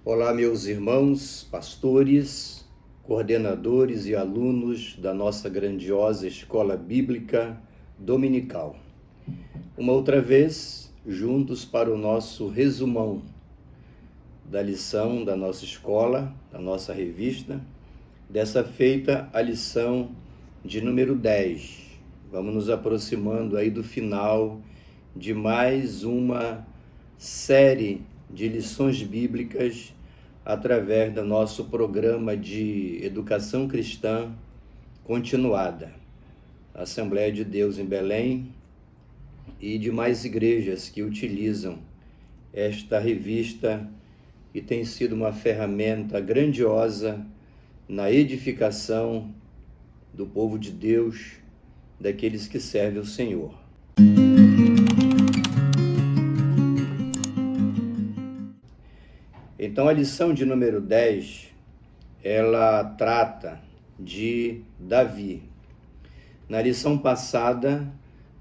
Olá, meus irmãos, pastores, coordenadores e alunos da nossa grandiosa Escola Bíblica Dominical. Uma outra vez, juntos para o nosso resumão da lição da nossa escola, da nossa revista, dessa feita a lição de número 10. Vamos nos aproximando aí do final de mais uma série de lições bíblicas através do nosso programa de educação cristã continuada, Assembleia de Deus em Belém e demais igrejas que utilizam esta revista e tem sido uma ferramenta grandiosa na edificação do povo de Deus, daqueles que servem o Senhor. Então, a lição de número 10, ela trata de Davi. Na lição passada,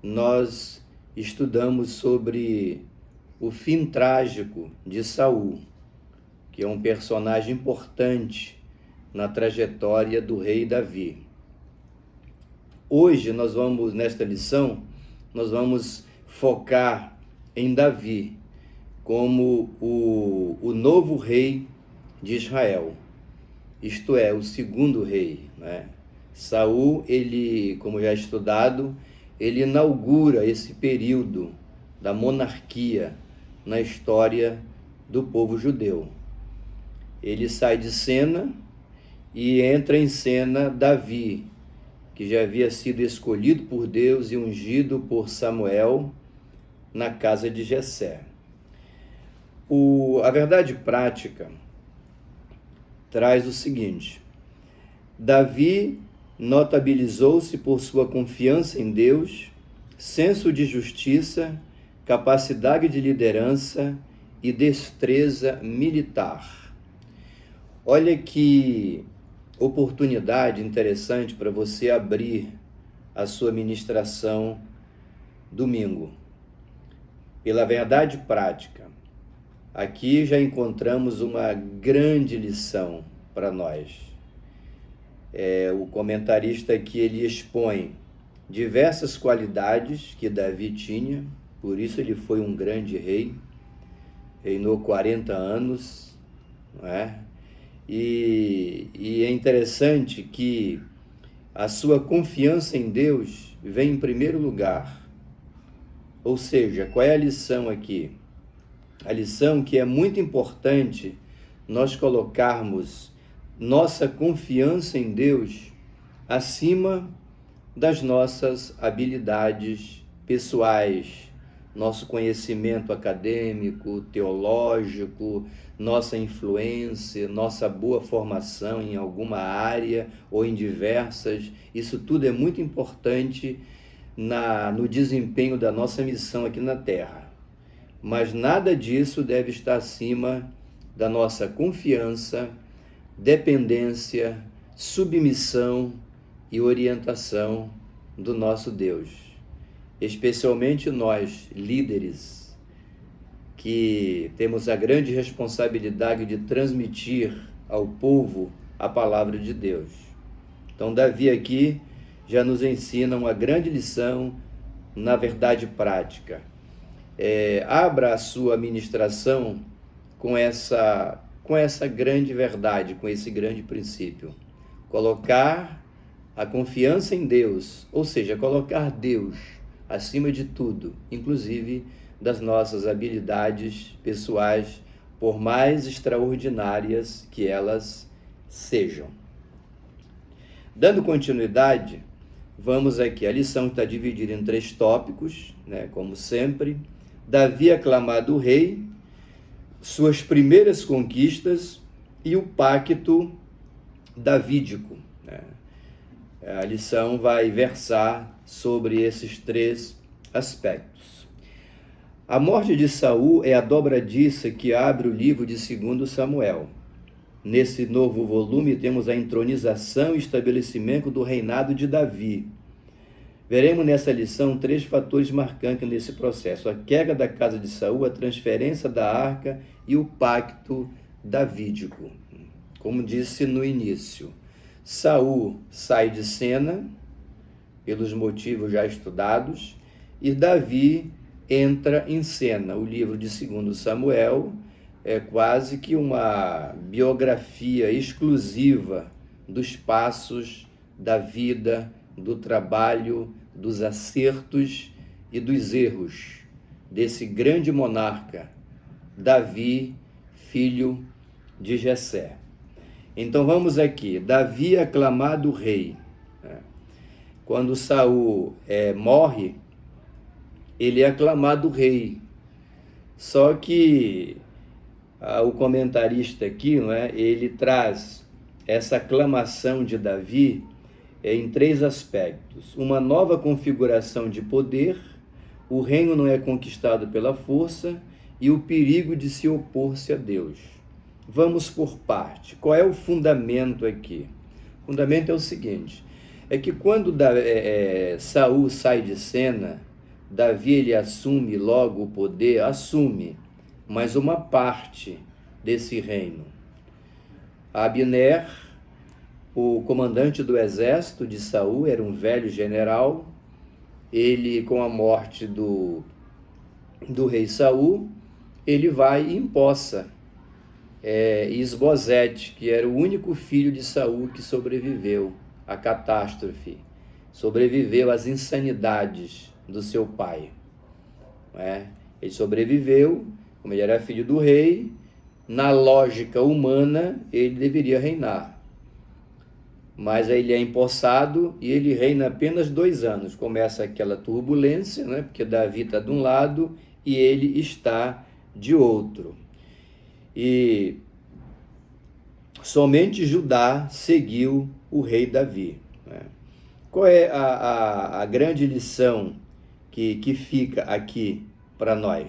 nós estudamos sobre o fim trágico de Saul, que é um personagem importante na trajetória do rei Davi. Hoje, nesta lição, nós vamos focar em Davi, como o novo rei de Israel, isto é, o segundo rei, né? Saul, ele, como já estudado, ele inaugura esse período da monarquia na história do povo judeu. Ele sai de cena e entra em cena Davi, que já havia sido escolhido por Deus e ungido por Samuel na casa de Jessé. A verdade prática traz o seguinte: Davi notabilizou-se por sua confiança em Deus, senso de justiça, capacidade de liderança e destreza militar. Olha que oportunidade interessante para você abrir a sua ministração domingo. Pela verdade prática, aqui já encontramos uma grande lição para nós. O comentarista aqui, ele expõe diversas qualidades que Davi tinha, por isso ele foi um grande rei, reinou 40 anos, não é? E é interessante que a sua confiança em Deus vem em primeiro lugar. Ou seja, qual é a lição aqui? A lição que é muito importante nós colocarmos nossa confiança em Deus acima das nossas habilidades pessoais, nosso conhecimento acadêmico, teológico, nossa influência, nossa boa formação em alguma área ou em diversas. Isso tudo é muito importante no desempenho da nossa missão aqui na Terra. Mas nada disso deve estar acima da nossa confiança, dependência, submissão e orientação do nosso Deus. Especialmente nós, líderes, que temos a grande responsabilidade de transmitir ao povo a palavra de Deus. Então, Davi aqui já nos ensina uma grande lição na verdade prática. Abra a sua ministração com essa grande verdade, com esse grande princípio. Colocar a confiança em Deus, ou seja, colocar Deus acima de tudo, inclusive das nossas habilidades pessoais, por mais extraordinárias que elas sejam. Dando continuidade, vamos aqui. A lição está dividida em 3 tópicos, né, como sempre. Davi aclamado rei, suas primeiras conquistas e o pacto davídico, né? A lição vai versar sobre esses 3 aspectos. A morte de Saul é a dobradiça que abre o livro de 2 Samuel. Nesse novo volume temos a entronização e estabelecimento do reinado de Davi. Veremos nessa lição 3 fatores marcantes nesse processo: a queda da casa de Saul, a transferência da arca e o pacto davídico. Como disse no início, Saul sai de cena, pelos motivos já estudados, e Davi entra em cena. O livro de 2 Samuel é quase que uma biografia exclusiva dos passos da vida, do trabalho, dos acertos e dos erros desse grande monarca, Davi, filho de Jessé. Então vamos aqui, Davi aclamado rei. Quando Saul morre, ele é aclamado rei. Só que o comentarista aqui, ele traz essa aclamação de Davi em 3 aspectos. Uma nova configuração de poder, o reino não é conquistado pela força e o perigo de se opor-se a Deus. Vamos por parte. Qual é o fundamento aqui? O fundamento é o seguinte, é que quando Saul sai de cena, Davi ele assume logo o poder, mas uma parte desse reino. Abner, o comandante do exército de Saul, era um velho general. Ele, com a morte do rei Saul, ele vai e empossa Isbosete, que era o único filho de Saul que sobreviveu à catástrofe, sobreviveu às insanidades do seu pai. Ele sobreviveu, como ele era filho do rei, na lógica humana, ele deveria reinar. Mas aí ele é empossado e ele reina apenas 2 anos. Começa aquela turbulência, porque Davi está de um lado e ele está de outro. E somente Judá seguiu o rei Davi. Qual é a grande lição que fica aqui para nós?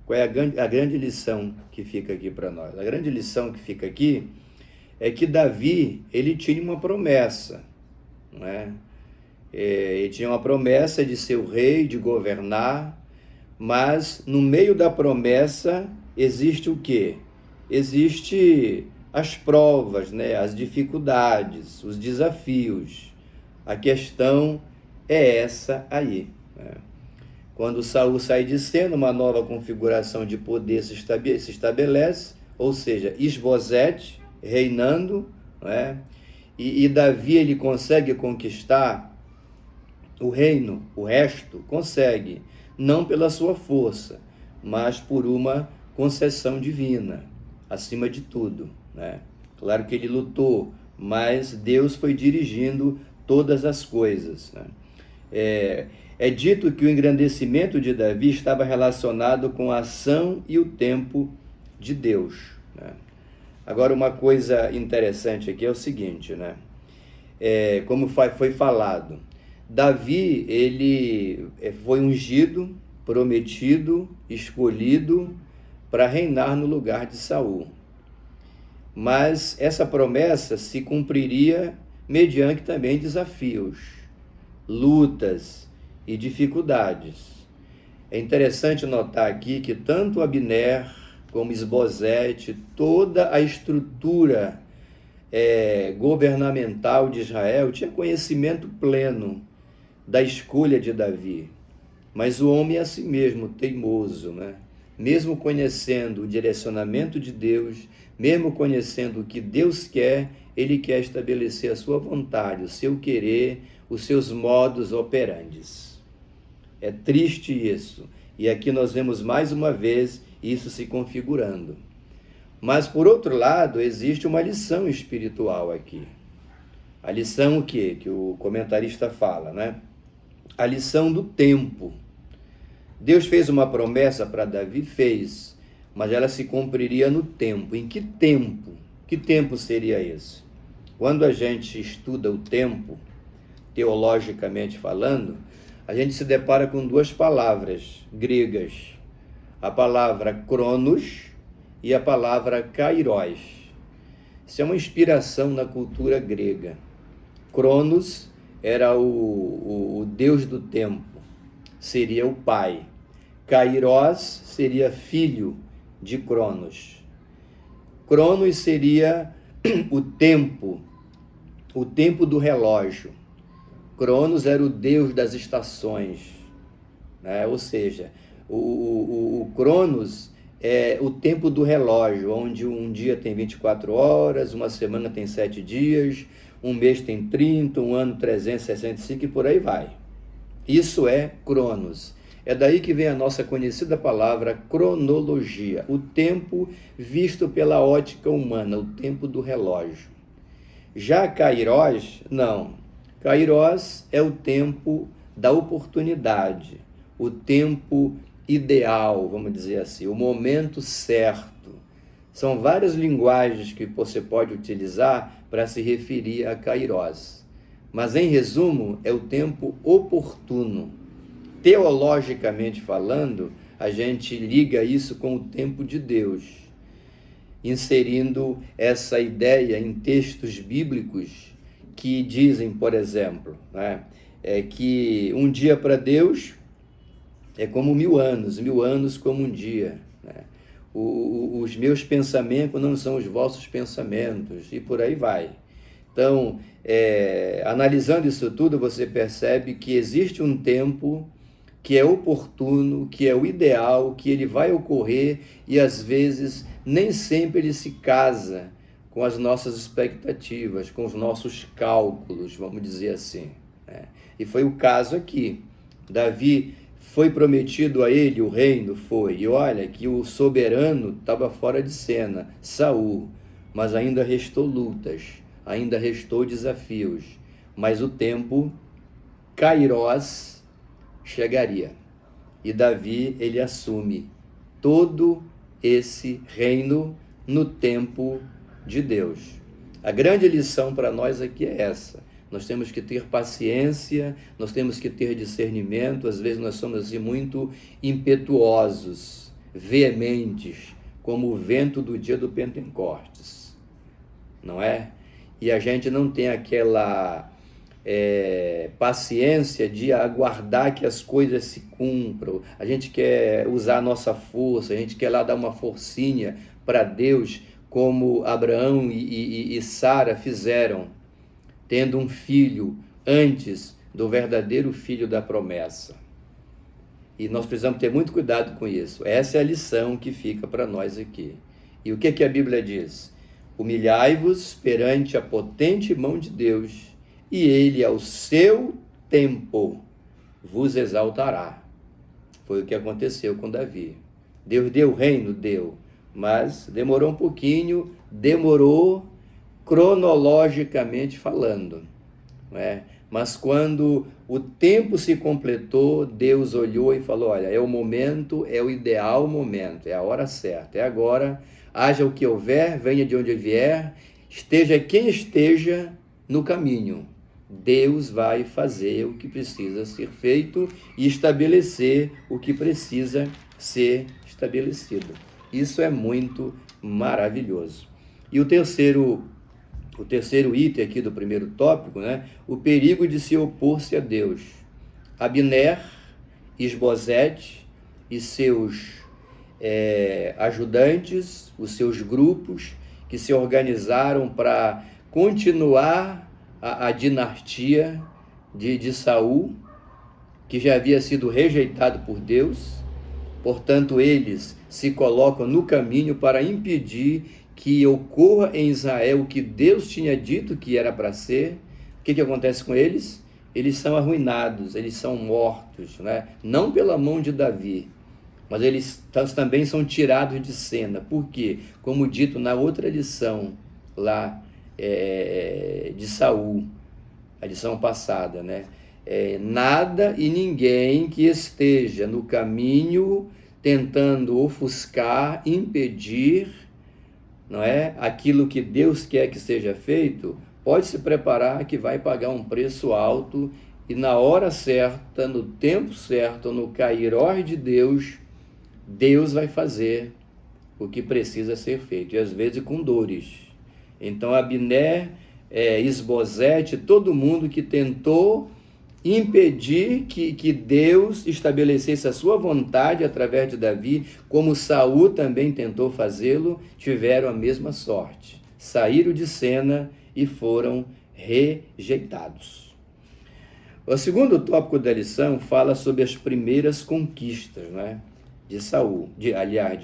Qual é a grande lição que fica aqui para nós? A grande lição que fica aqui é que Davi, ele tinha uma promessa, ele tinha uma promessa de ser o rei, de governar, mas no meio da promessa existe o quê? Existe as provas, as dificuldades, os desafios. A questão é essa aí. Quando Saul sai de cena, uma nova configuração de poder se estabelece, ou seja, Isbosete reinando, e Davi ele consegue conquistar o reino, o resto consegue, não pela sua força, mas por uma concessão divina, acima de tudo. Claro que ele lutou, mas Deus foi dirigindo todas as coisas. É dito que o engrandecimento de Davi estava relacionado com a ação e o tempo de Deus. Agora, uma coisa interessante aqui é o seguinte, como foi falado, Davi, ele foi ungido, prometido, escolhido para reinar no lugar de Saul. Mas essa promessa se cumpriria mediante também desafios, lutas e dificuldades. É interessante notar aqui que tanto Abner como Isbosete, toda a estrutura governamental de Israel tinha conhecimento pleno da escolha de Davi. Mas o homem é assim mesmo, teimoso, Mesmo conhecendo o direcionamento de Deus, mesmo conhecendo o que Deus quer, ele quer estabelecer a sua vontade, o seu querer, os seus modus operandes. É triste isso. E aqui nós vemos mais uma vez isso se configurando. Mas, por outro lado, existe uma lição espiritual aqui. A lição o quê? Que o comentarista fala, A lição do tempo. Deus fez uma promessa para Davi? Fez, mas ela se cumpriria no tempo. Em que tempo? Que tempo seria esse? Quando a gente estuda o tempo, teologicamente falando, a gente se depara com 2 palavras gregas. A palavra cronos e a palavra kairos. Isso é uma inspiração na cultura grega. Cronos era o deus do tempo, seria o pai. Kairos seria filho de Cronos. Cronos seria o tempo do relógio. Cronos era o deus das estações, né? Ou seja, o Cronos é o tempo do relógio, onde um dia tem 24 horas, uma semana tem 7 dias, um mês tem 30, um ano 365 e por aí vai. Isso é Cronos. É daí que vem a nossa conhecida palavra cronologia, o tempo visto pela ótica humana, o tempo do relógio. Já Kairos, não. Kairos é o tempo da oportunidade, o tempo ideal, vamos dizer assim, o momento certo. São várias linguagens que você pode utilizar para se referir a Kairos. Mas, em resumo, é o tempo oportuno. Teologicamente falando, a gente liga isso com o tempo de Deus, inserindo essa ideia em textos bíblicos que dizem, por exemplo, né, que um dia para Deus é como 1000 anos como um dia, né? Os meus pensamentos não são os vossos pensamentos, e por aí vai. Então, analisando isso tudo, você percebe que existe um tempo que é oportuno, que é o ideal, que ele vai ocorrer e às vezes nem sempre ele se casa com as nossas expectativas, com os nossos cálculos, vamos dizer assim, né? E foi o caso aqui. Davi foi prometido a ele o reino, foi, e olha que o soberano estava fora de cena, Saul, mas ainda restou lutas, ainda restou desafios, mas o tempo, Kairos, chegaria. E Davi, ele assume todo esse reino no tempo de Deus. A grande lição para nós aqui é essa. Nós temos que ter paciência, nós temos que ter discernimento. Às vezes nós somos assim, muito impetuosos, veementes, como o vento do dia do Pentecostes, não é? E a gente não tem aquela paciência de aguardar que as coisas se cumpram. A gente quer usar a nossa força, a gente quer lá dar uma forcinha para Deus, como Abraão e Sara fizeram, tendo um filho antes do verdadeiro filho da promessa. E nós precisamos ter muito cuidado com isso. Essa é a lição que fica para nós aqui. E o que a Bíblia diz? Humilhai-vos perante a potente mão de Deus, e ele, ao seu tempo, vos exaltará. Foi o que aconteceu com Davi. Deus deu o reino? Deu. Mas demorou um pouquinho, demorou cronologicamente falando, não é? Mas quando o tempo se completou, Deus olhou e falou, olha, é o momento, é o ideal momento, é a hora certa, é agora, haja o que houver, venha de onde vier, esteja quem esteja no caminho. Deus vai fazer o que precisa ser feito e estabelecer o que precisa ser estabelecido. Isso é muito maravilhoso. E o terceiro item aqui do primeiro tópico, né? O perigo de se opor-se a Deus. Abner, Isbosete e seus ajudantes, os seus grupos, que se organizaram para continuar a dinastia de Saul, que já havia sido rejeitado por Deus. Portanto, eles se colocam no caminho para impedir que ocorra em Israel o que Deus tinha dito que era para ser. O que acontece com eles? Eles são arruinados, eles são mortos, né? Não pela mão de Davi, mas eles também são tirados de cena. Por quê? Como dito na outra lição lá de Saul, a lição passada, né? Nada e ninguém que esteja no caminho tentando ofuscar, impedir, não é? Aquilo que Deus quer que seja feito, pode se preparar que vai pagar um preço alto e na hora certa, no tempo certo, no Kairos de Deus, Deus vai fazer o que precisa ser feito, e às vezes com dores. Então, Abner, Isbosete, todo mundo que tentou impedir que Deus estabelecesse a sua vontade através de Davi, como Saul também tentou fazê-lo, tiveram a mesma sorte. Saíram de cena e foram rejeitados. O segundo tópico da lição fala sobre as primeiras conquistas, né, de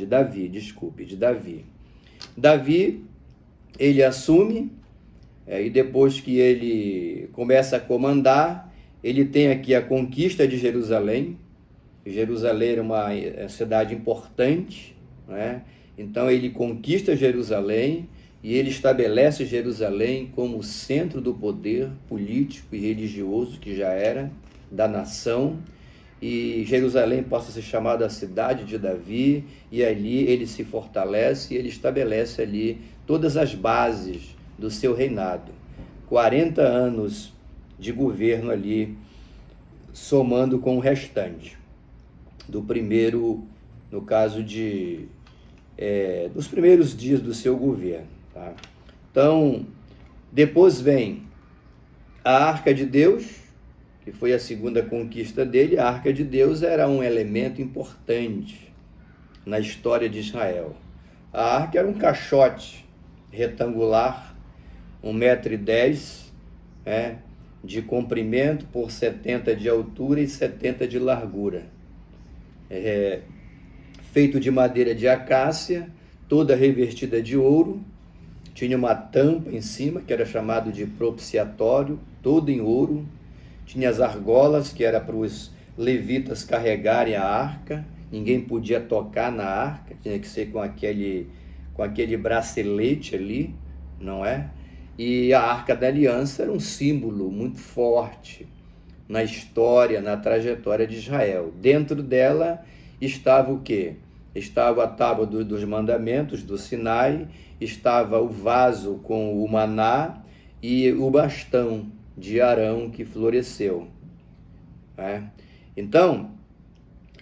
Davi. Davi, ele assume, e depois que ele começa a comandar, ele tem aqui a conquista de Jerusalém. Jerusalém era uma cidade importante, né? Então ele conquista Jerusalém e ele estabelece Jerusalém como centro do poder político e religioso que já era da nação. E Jerusalém passa a ser chamada a cidade de Davi, e ali ele se fortalece e ele estabelece ali todas as bases do seu reinado. 40 anos de governo ali, somando com o restante do primeiro, no caso dos primeiros dias do seu governo, tá? Então, depois vem a Arca de Deus, que foi a segunda conquista dele. A Arca de Deus era um elemento importante na história de Israel. A Arca era um caixote retangular, 1,10 m, de comprimento por 70 de altura e 70 de largura. Feito de madeira de acácia, toda revestida de ouro. Tinha uma tampa em cima, que era chamado de propiciatório, todo em ouro. Tinha as argolas, que era para os levitas carregarem a arca. Ninguém podia tocar na arca, tinha que ser com aquele bracelete ali, não é? E a Arca da Aliança era um símbolo muito forte na história, na trajetória de Israel. Dentro dela estava o quê? Estava a tábua dos mandamentos do Sinai, estava o vaso com o maná e o bastão de Arão que floresceu. Então,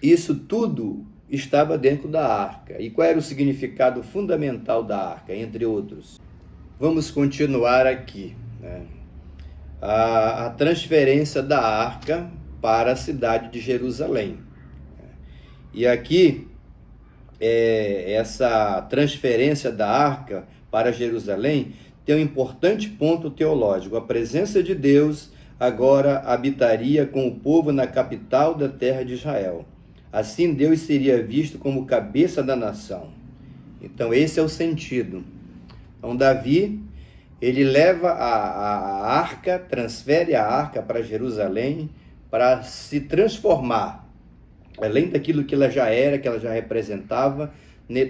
isso tudo estava dentro da arca. E qual era o significado fundamental da arca, entre outros? Vamos continuar aqui, né? A transferência da arca para a cidade de Jerusalém. E aqui, essa transferência da arca para Jerusalém tem um importante ponto teológico. A presença de Deus agora habitaria com o povo na capital da terra de Israel. Assim, Deus seria visto como cabeça da nação. Então, esse é o sentido. Então, Davi, ele leva a arca, transfere a arca para Jerusalém, para se transformar, além daquilo que ela já era, que ela já representava,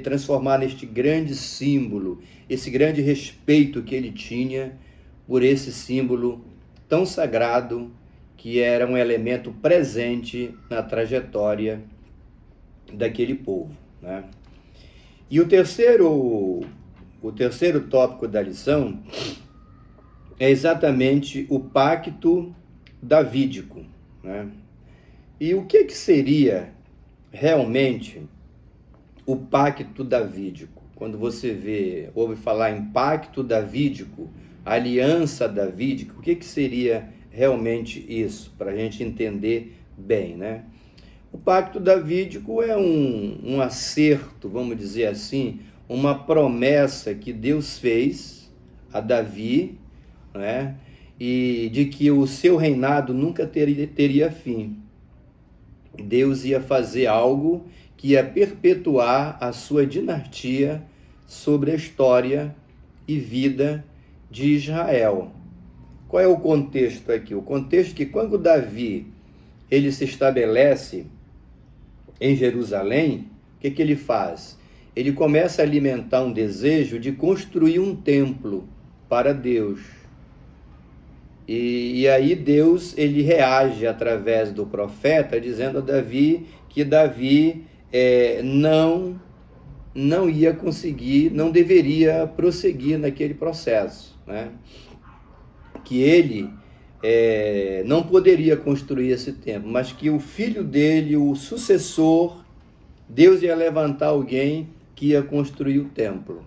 transformar neste grande símbolo, esse grande respeito que ele tinha por esse símbolo tão sagrado, que era um elemento presente na trajetória daquele povo, né? E o terceiro tópico da lição é exatamente o pacto davídico, né? E o que seria realmente o pacto davídico? Quando você ouve falar em pacto davídico, aliança davídica, o que seria realmente isso? Para a gente entender bem, né? O pacto davídico é um acerto, vamos dizer assim, uma promessa que Deus fez a Davi, né? E de que o seu reinado nunca teria fim. Deus ia fazer algo que ia perpetuar a sua dinastia sobre a história e vida de Israel. Qual é o contexto aqui? O contexto é que quando Davi ele se estabelece em Jerusalém, o que ele faz? Ele começa a alimentar um desejo de construir um templo para Deus. E aí Deus ele reage através do profeta, dizendo a Davi que Davi não ia conseguir, não deveria prosseguir naquele processo, né? Que ele não poderia construir esse templo, mas que o filho dele, o sucessor, Deus ia levantar alguém que ia construir o templo.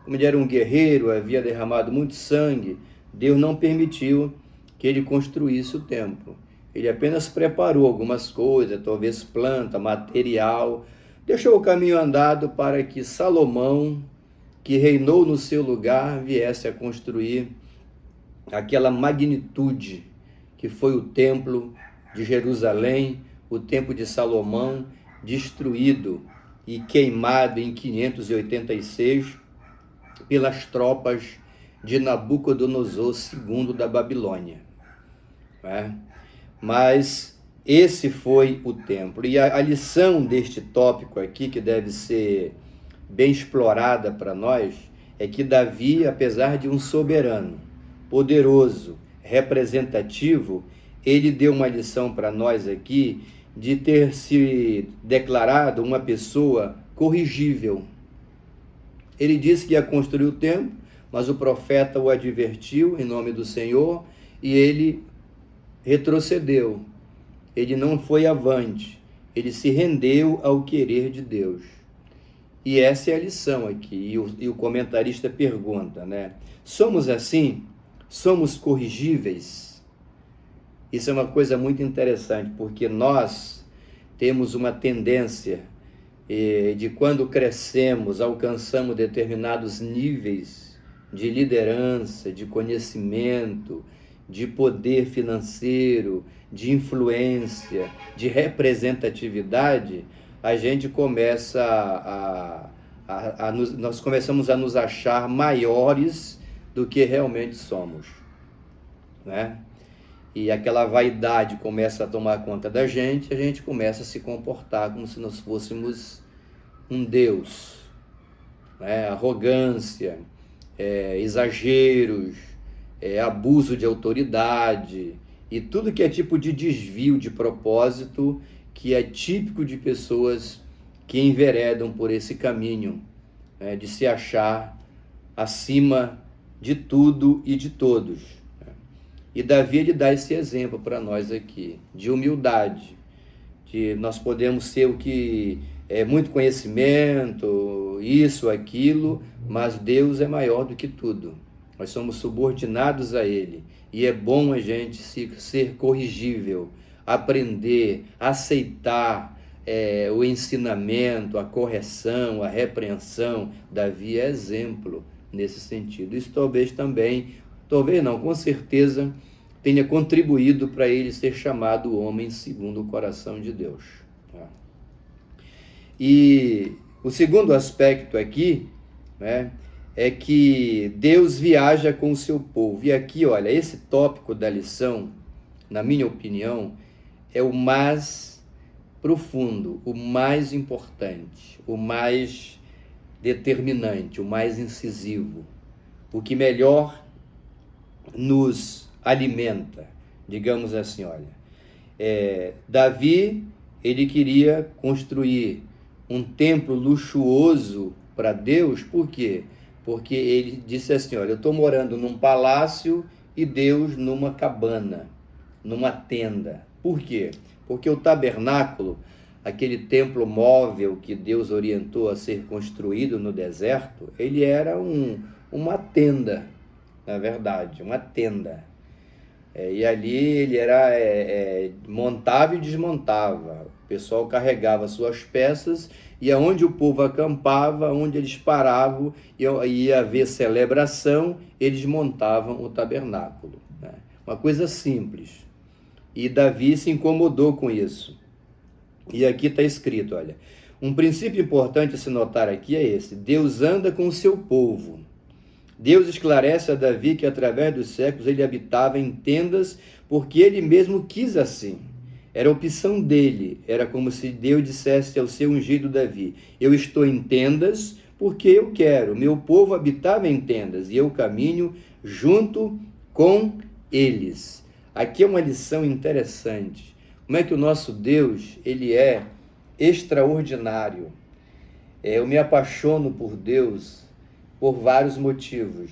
Como ele era um guerreiro, havia derramado muito sangue, Deus não permitiu que ele construísse o templo. Ele apenas preparou algumas coisas, talvez planta, material, deixou o caminho andado para que Salomão, que reinou no seu lugar, viesse a construir aquela magnitude que foi o templo de Jerusalém, o templo de Salomão, destruído e queimado em 586 pelas tropas de Nabucodonosor II da Babilônia. Mas esse foi o templo. E a lição deste tópico aqui, que deve ser bem explorada para nós, é que Davi, apesar de um soberano, poderoso, representativo, ele deu uma lição para nós aqui de ter se declarado uma pessoa corrigível. Ele disse que ia construir o templo, mas o profeta o advertiu em nome do Senhor e ele retrocedeu. Ele não foi avante, ele se rendeu ao querer de Deus. E essa é a lição aqui. E o comentarista pergunta, né? Somos assim? Somos corrigíveis? Isso é uma coisa muito interessante, porque nós temos uma tendência de quando crescemos, alcançamos determinados níveis de liderança, de conhecimento, de poder financeiro, de influência, de representatividade, a gente começa nós começamos a nos achar maiores do que realmente somos, né? E aquela vaidade começa a tomar conta da gente, a gente começa a se comportar como se nós fôssemos um Deus, né? Arrogância, exageros, abuso de autoridade e tudo que é tipo de desvio de propósito que é típico de pessoas que enveredam por esse caminho, né, de se achar acima de tudo e de todos. E Davi, ele dá esse exemplo para nós aqui, de humildade, de nós podemos ser o que é muito conhecimento, isso, aquilo, mas Deus é maior do que tudo. Nós somos subordinados a Ele e é bom a gente ser corrigível, aprender, aceitar o ensinamento, a correção, a repreensão. Davi é exemplo nesse sentido. Isso talvez não, com certeza tenha contribuído para ele ser chamado homem segundo o coração de Deus. E o segundo aspecto aqui, né, é que Deus viaja com o seu povo. E aqui, olha, esse tópico da lição, na minha opinião, é o mais profundo, o mais importante, o mais determinante, o mais incisivo, o que melhor nos alimenta, digamos assim, olha. Davi, ele queria construir um templo luxuoso para Deus, por quê? Porque ele disse assim, olha, eu estou morando num palácio e Deus numa cabana, numa tenda. Por quê? Porque o tabernáculo, aquele templo móvel que Deus orientou a ser construído no deserto, ele era uma tenda, na verdade, uma tenda. E ali ele era montava e desmontava. O pessoal carregava suas peças e aonde o povo acampava, onde eles paravam, ia haver celebração, eles montavam o tabernáculo, né? Uma coisa simples. E Davi se incomodou com isso. E aqui está escrito, olha, um princípio importante a se notar aqui é esse: Deus anda com o seu povo. Deus esclarece a Davi que através dos séculos ele habitava em tendas porque ele mesmo quis assim. Era a opção dele, era como se Deus dissesse ao seu ungido Davi: eu estou em tendas porque eu quero, meu povo habitava em tendas e eu caminho junto com eles. Aqui é uma lição interessante, como é que o nosso Deus, ele é extraordinário. Eu me apaixono por Deus por vários motivos,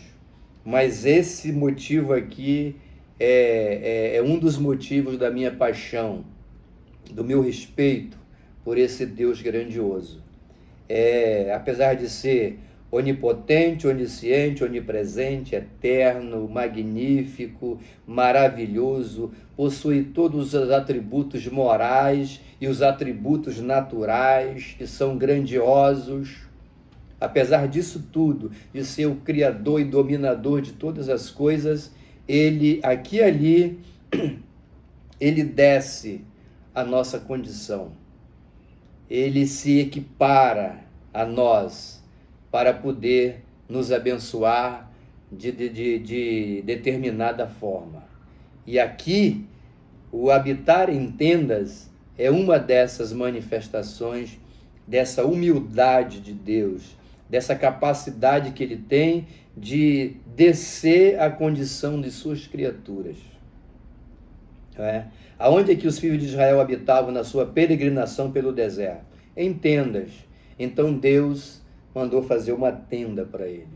mas esse motivo aqui é um dos motivos da minha paixão, do meu respeito por esse Deus grandioso. Apesar de ser onipotente, onisciente, onipresente, eterno, magnífico, maravilhoso, possui todos os atributos morais e os atributos naturais, que são grandiosos. Apesar disso tudo, de ser o Criador e dominador de todas as coisas, ele, aqui e ali, ele desce a nossa condição. Ele se equipara a nós para poder nos abençoar de determinada forma. E aqui, o habitar em tendas é uma dessas manifestações dessa humildade de Deus, dessa capacidade que ele tem de descer à condição de suas criaturas. Aonde é que os filhos de Israel habitavam na sua peregrinação pelo deserto? Em tendas. Então Deus mandou fazer uma tenda para ele.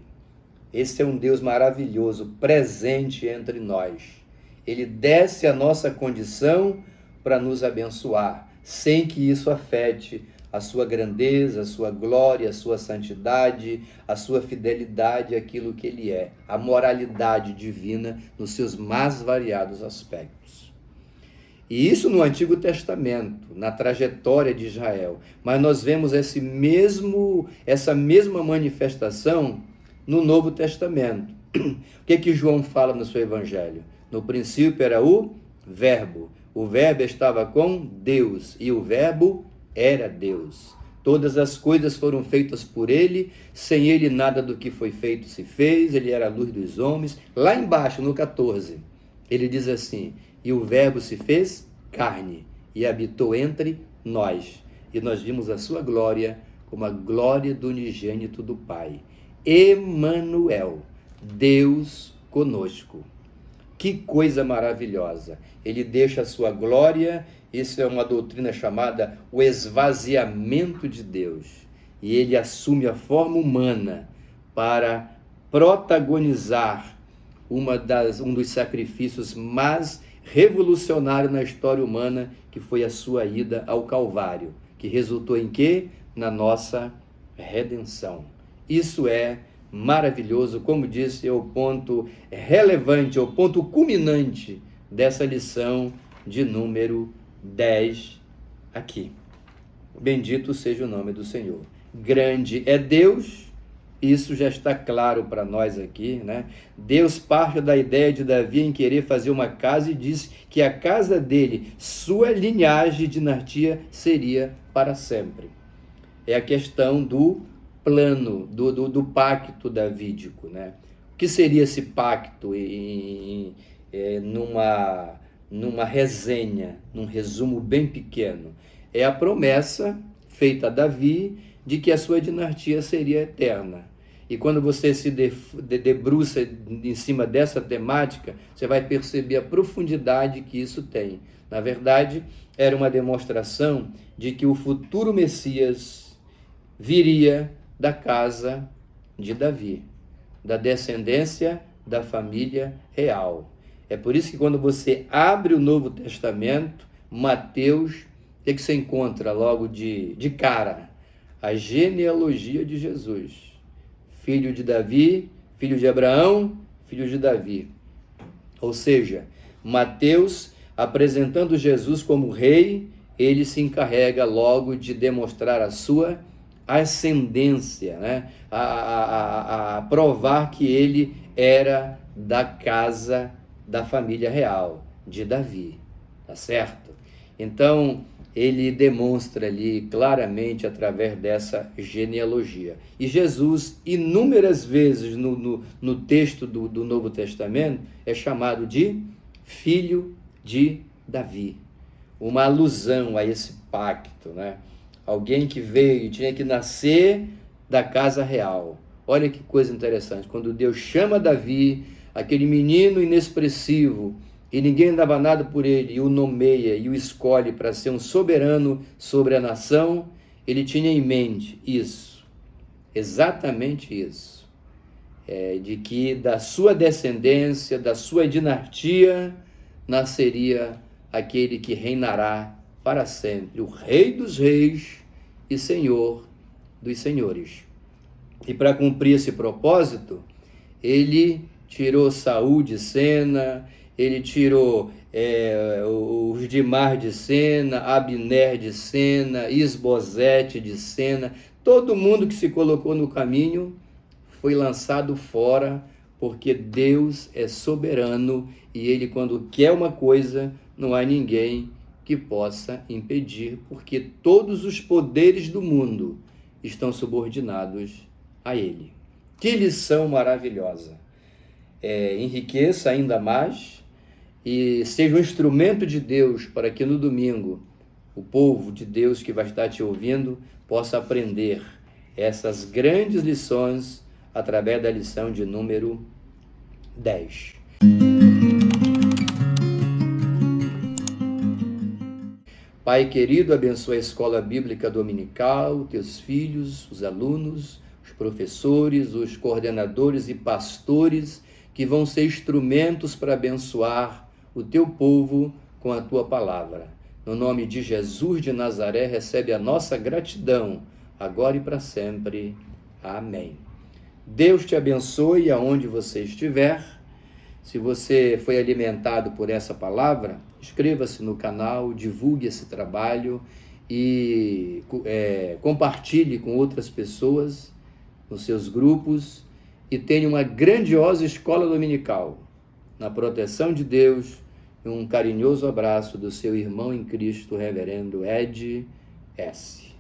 Esse é um Deus maravilhoso, presente entre nós. Ele desce a nossa condição para nos abençoar, sem que isso afete a sua grandeza, a sua glória, a sua santidade, a sua fidelidade àquilo que ele é, a moralidade divina nos seus mais variados aspectos. E isso no Antigo Testamento, na trajetória de Israel. Mas nós vemos essa mesma manifestação no Novo Testamento. O que João fala no seu Evangelho? No princípio era o Verbo. O Verbo estava com Deus e o Verbo era Deus. Todas as coisas foram feitas por ele, sem ele nada do que foi feito se fez, ele era a luz dos homens. Lá embaixo, no 14, ele diz assim: e o Verbo se fez carne e habitou entre nós. E nós vimos a sua glória como a glória do unigênito do Pai. Emanuel, Deus conosco. Que coisa maravilhosa! Ele deixa a sua glória, isso é uma doutrina chamada o esvaziamento de Deus. E ele assume a forma humana para protagonizar um dos sacrifícios mais revolucionários na história humana, que foi a sua ida ao Calvário, que resultou em quê? Na nossa redenção. Isso é maravilhoso, como disse, é o ponto relevante, é o ponto culminante dessa lição de número 10 aqui. Bendito seja o nome do Senhor. Grande é Deus, isso já está claro para nós aqui, né? Deus parte da ideia de Davi em querer fazer uma casa e diz que a casa dele, sua linhagem de dinastia, seria para sempre. É a questão do plano, do pacto davídico, né? O que seria esse pacto numa resenha, num resumo bem pequeno? É a promessa feita a Davi de que a sua dinastia seria eterna. E quando você se debruça em cima dessa temática, você vai perceber a profundidade que isso tem. Na verdade, era uma demonstração de que o futuro Messias viria da casa de Davi, da descendência da família real. É por isso que quando você abre o Novo Testamento, Mateus, o que você encontra logo de cara? A genealogia de Jesus. Filho de Davi, filho de Abraão, filho de Davi. Ou seja, Mateus, apresentando Jesus como rei, ele se encarrega logo de demonstrar a sua ascendência, né? a provar que ele era da casa da família real, de Davi, tá certo? Então, ele demonstra ali claramente através dessa genealogia. E Jesus, inúmeras vezes no texto do Novo Testamento, é chamado de filho de Davi. Uma alusão a esse pacto, né? Alguém que veio, tinha que nascer da casa real. Olha que coisa interessante. Quando Deus chama Davi, aquele menino inexpressivo, e ninguém dava nada por ele, e o nomeia e o escolhe para ser um soberano sobre a nação, ele tinha em mente isso, exatamente isso, de que da sua descendência, da sua dinastia, nasceria aquele que reinará para sempre, o Rei dos Reis e Senhor dos Senhores. E para cumprir esse propósito, ele tirou Saul de cena, ele tirou os Dimar de cena, Abner de cena, Isbosete de cena. Todo mundo que se colocou no caminho foi lançado fora, porque Deus é soberano e ele, quando quer uma coisa, não há ninguém que possa impedir, porque todos os poderes do mundo estão subordinados a ele. Que lição maravilhosa! Enriqueça ainda mais e seja um instrumento de Deus para que no domingo o povo de Deus que vai estar te ouvindo possa aprender essas grandes lições através da lição de número 10. Pai querido, abençoa a escola bíblica dominical, teus filhos, os alunos, os professores, os coordenadores e pastores que vão ser instrumentos para abençoar o teu povo com a tua palavra. No nome de Jesus de Nazaré, recebe a nossa gratidão, agora e para sempre. Amém. Deus te abençoe aonde você estiver. Se você foi alimentado por essa palavra, inscreva-se no canal, divulgue esse trabalho e compartilhe com outras pessoas nos seus grupos e tenha uma grandiosa escola dominical. Na proteção de Deus, um carinhoso abraço do seu irmão em Cristo, reverendo Ed S.